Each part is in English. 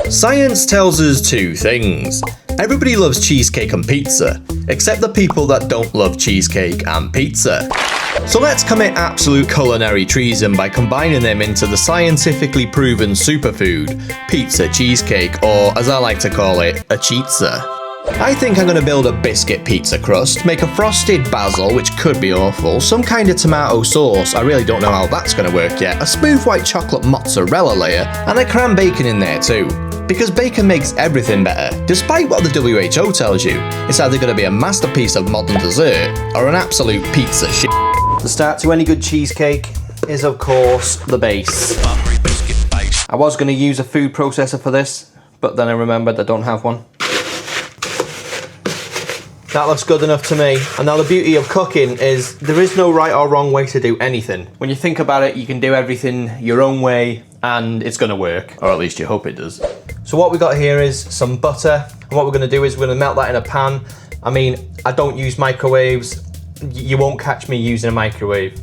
Science tells us two things. Everybody loves cheesecake and pizza, except the people that don't love cheesecake and pizza. So let's commit absolute culinary treason by combining them into the scientifically proven superfood, pizza cheesecake, or as I like to call it, a Chizza. I think I'm going to build a biscuit pizza crust, make a frosted basil, which could be awful, some kind of tomato sauce, I really don't know how that's going to work yet, a smooth white chocolate mozzarella layer, and I cram bacon in there too. Because bacon makes everything better, despite what the WHO tells you. It's either going to be a masterpiece of modern dessert, or an absolute pizza shit. The start to any good cheesecake is of course the base. I was going to use a food processor for this, but then I remembered I don't have one. That looks good enough to me. And now the beauty of cooking is there is no right or wrong way to do anything. When you think about it, you can do everything your own way and it's gonna work, or at least you hope it does. So what we got here is some butter. And what we're gonna do is we're gonna melt that in a pan. I mean, I don't use microwaves. You won't catch me using a microwave.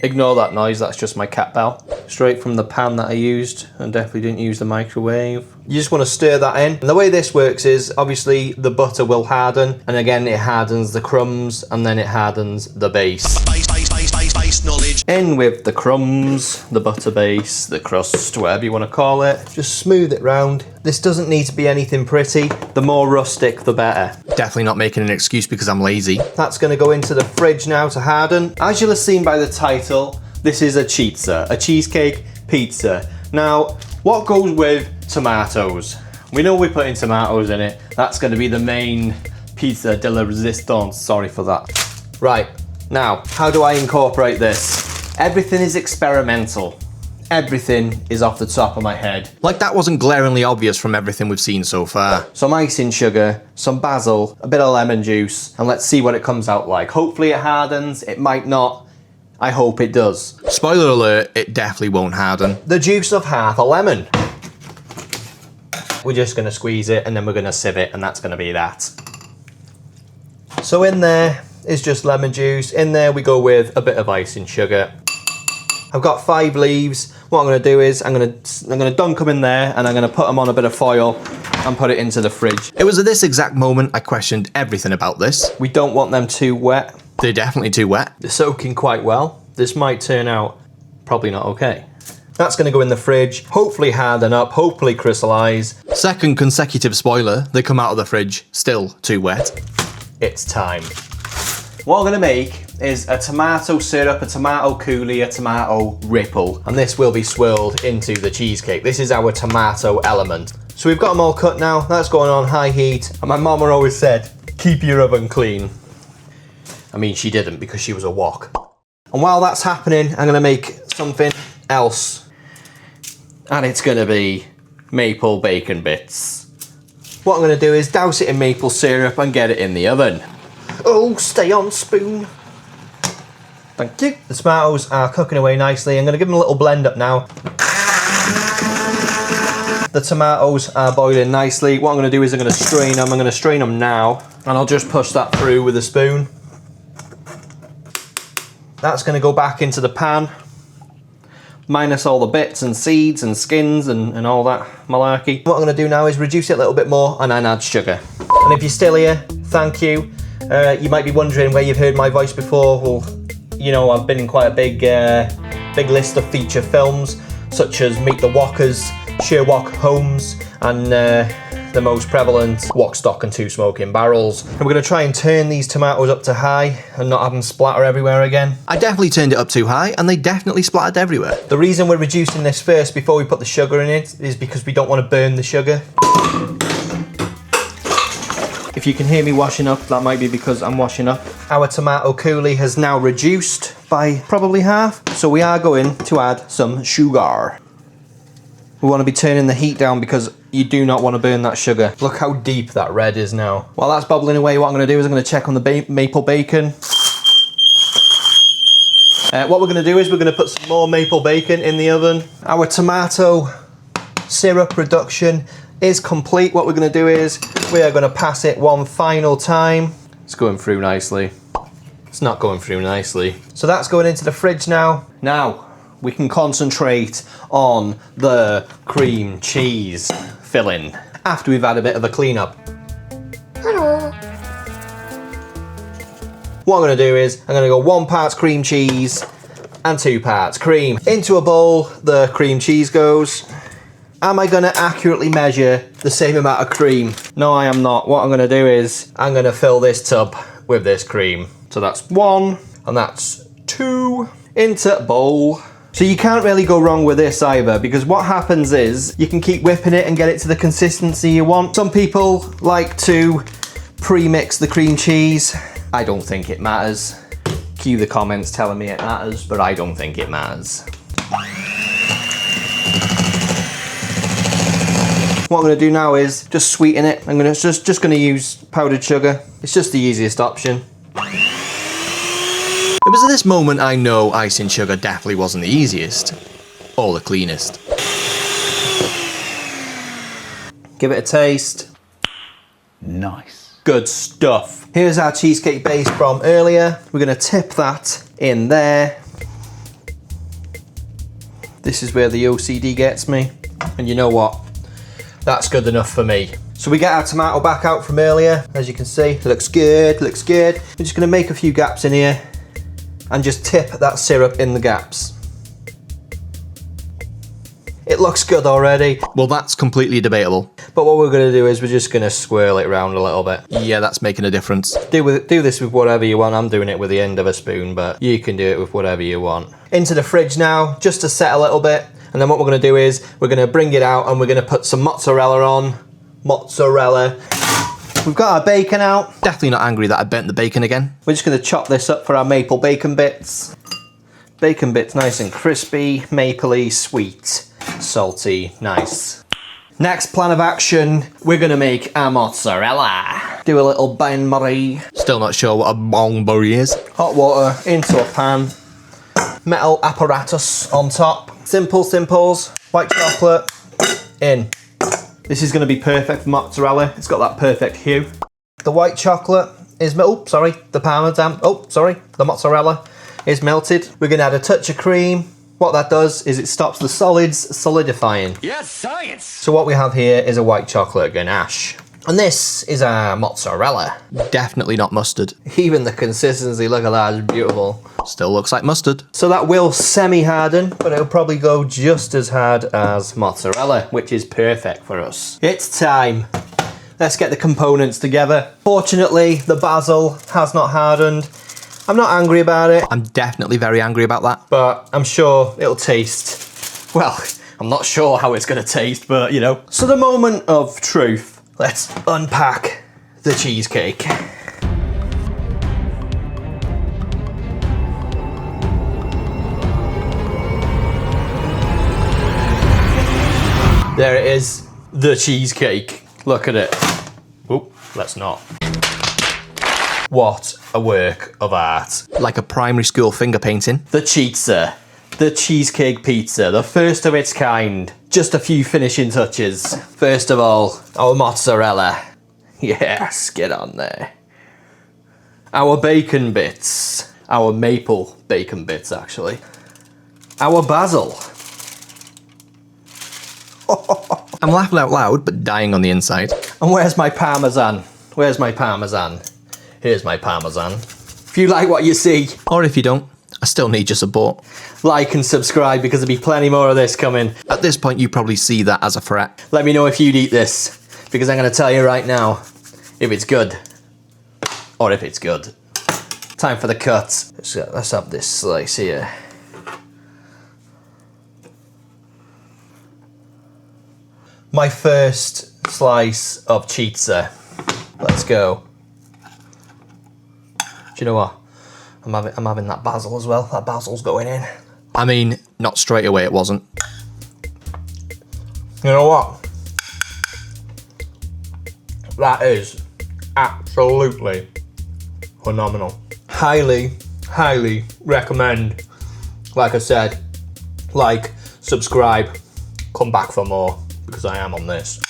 Ignore that noise, that's just my cat bell. Straight from the pan that I used, and definitely didn't use the microwave. You just want to stir that in. And the way this works is, obviously, the butter will harden, and again, it hardens the crumbs, and then it hardens the base. Base knowledge. In with the crumbs, the butter base, the crust, whatever you want to call it. Just smooth it round. This doesn't need to be anything pretty. The more rustic, the better. Definitely not making an excuse because I'm lazy. That's going to go into the fridge now to harden. As you'll have seen by the title, this is a Chîzza, a cheesecake pizza. Now, what goes with tomatoes? We know we're putting tomatoes in it. That's going to be the main pizza de la resistance. Sorry for that. Right, now, how do I incorporate this? Everything is experimental. Everything is off the top of my head. Like that wasn't glaringly obvious from everything we've seen so far. Some icing sugar, some basil, a bit of lemon juice, and let's see what it comes out like. Hopefully it hardens, it might not. I hope it does. Spoiler alert, it definitely won't harden. The juice of half a lemon. We're just gonna squeeze it and then we're gonna sieve it and that's gonna be that. So in there is just lemon juice. In there we go with a bit of icing sugar. I've got 5 leaves. What I'm gonna do is I'm gonna dunk them in there and I'm gonna put them on a bit of foil and put it into the fridge. It was at this exact moment I questioned everything about this. We don't want them too wet. They're definitely too wet. They're soaking quite well. This might turn out probably not okay. That's gonna go in the fridge, hopefully harden up, hopefully crystallize. Second consecutive spoiler, they come out of the fridge, still too wet. It's time. What I'm gonna make is a tomato syrup, a tomato coulis, a tomato ripple, and this will be swirled into the cheesecake. This is our tomato element. So we've got them all cut now, that's going on high heat, and my mama always said, keep your oven clean. I mean, she didn't because she was a wok. And while that's happening, I'm gonna make something else. And it's gonna be maple bacon bits. What I'm gonna do is douse it in maple syrup and get it in the oven. Oh, stay on spoon. Thank you. The tomatoes are cooking away nicely. I'm gonna give them a little blend up now. The tomatoes are boiling nicely. What I'm gonna do is I'm gonna strain them. I'm gonna strain them now, and I'll just push that through with a spoon. That's gonna go back into the pan, minus all the bits and seeds and skins and all that malarkey. What I'm gonna do now is reduce it a little bit more and then add sugar. And if you're still here, thank you. You might be wondering where you've heard my voice before. Well, you know, I've been in quite a big list of feature films, such as Meet the Walkers, Sherlock Holmes, and the most prevalent Wok, Stock and Two Smoking Barrels. And we're gonna try and turn these tomatoes up to high and not have them splatter everywhere again. I definitely turned it up too high and they definitely splattered everywhere. The reason we're reducing this first before we put the sugar in it is because we don't want to burn the sugar. If you can hear me washing up, that might be because I'm washing up. Our tomato coulis has now reduced by probably half, so we are going to add some sugar. We want to be turning the heat down because you do not want to burn that sugar. Look how deep that red is now. While that's bubbling away, what I'm going to do is I'm going to check on the maple bacon. What we're going to do is we're going to put some more maple bacon in the oven. Our tomato syrup reduction is complete. What we're going to do is we are going to pass it one final time. It's going through nicely. It's not going through nicely. So that's going into the fridge now. Now, we can concentrate on the cream cheese filling after we've had a bit of a clean up. Hello. What I'm gonna do is, I'm gonna go 1 part cream cheese and 2 parts cream. Into a bowl, the cream cheese goes. Am I gonna accurately measure the same amount of cream? No, I am not. What I'm gonna do is, I'm gonna fill this tub with this cream. So that's 1, and that's 2. Into bowl. So you can't really go wrong with this either, because what happens is you can keep whipping it and get it to the consistency you want. Some people like to pre-mix the cream cheese. I don't think it matters. Cue the comments telling me it matters, but I don't think it matters. What I'm gonna do now is just sweeten it. I'm gonna just gonna use powdered sugar. It's just the easiest option. It was at this moment I know icing sugar definitely wasn't the easiest, or the cleanest. Give it a taste. Nice. Good stuff. Here's our cheesecake base from earlier. We're gonna tip that in there. This is where the OCD gets me. And you know what? That's good enough for me. So we get our tomato back out from earlier. As you can see, it looks good, looks good. We're just gonna make a few gaps in here and just tip that syrup in the gaps. It looks good already. Well, that's completely debatable. But what we're gonna do is we're just gonna swirl it around a little bit. Yeah, that's making a difference. Do this with whatever you want. I'm doing it with the end of a spoon, but you can do it with whatever you want. Into the fridge now, just to set a little bit. And then what we're gonna do is we're gonna bring it out and we're gonna put some mozzarella on. Mozzarella. We've got our bacon out. Definitely not angry that I burnt the bacon again. We're just gonna chop this up for our maple bacon bits. Bacon bits nice and crispy, mapley, sweet, salty, nice. Next plan of action, we're gonna make a mozzarella. Do a little bain-marie. Still not sure what a bain-marie is. Hot water into a pan. Metal apparatus on top. Simple simples. White chocolate in. This is gonna be perfect for mozzarella. It's got that perfect hue. The white chocolate is, the parmesan, the mozzarella is melted. We're gonna add a touch of cream. What that does is it stops the solids solidifying. Yes, science! So what we have here is a white chocolate ganache. And this is our mozzarella. Definitely not mustard. Even the consistency, look at that, it's beautiful. Still looks like mustard. So that will semi-harden, but it'll probably go just as hard as mozzarella, which is perfect for us. It's time. Let's get the components together. Fortunately, the basil has not hardened. I'm not angry about it. I'm definitely very angry about that. But I'm sure it'll taste, well, I'm not sure how it's gonna taste, but you know. So the moment of truth. Let's unpack the cheesecake. There it is, the cheesecake. Look at it. Oop, let's not. What a work of art. Like a primary school finger painting. The Chizza, the cheesecake pizza, the first of its kind. Just a few finishing touches. First of all, our mozzarella. Yes, get on there. Our bacon bits. Our maple bacon bits, actually. Our basil. I'm laughing out loud, but dying on the inside. And where's my parmesan? Where's my parmesan? Here's my parmesan. If you like what you see, or if you don't, I still need your support. Like and subscribe because there'll be plenty more of this coming. At this point, you probably see that as a threat. Let me know if you'd eat this, because I'm gonna tell you right now if it's good or if it's good. Time for the cut. Let's have this slice here. My first slice of Chîzza. Let's go. Do you know what? I'm having that basil as well. That basil's going in. I mean, not straight away it wasn't. You know what? That is absolutely phenomenal. Highly, highly recommend. Like I said, like, subscribe, come back for more, because I am on this.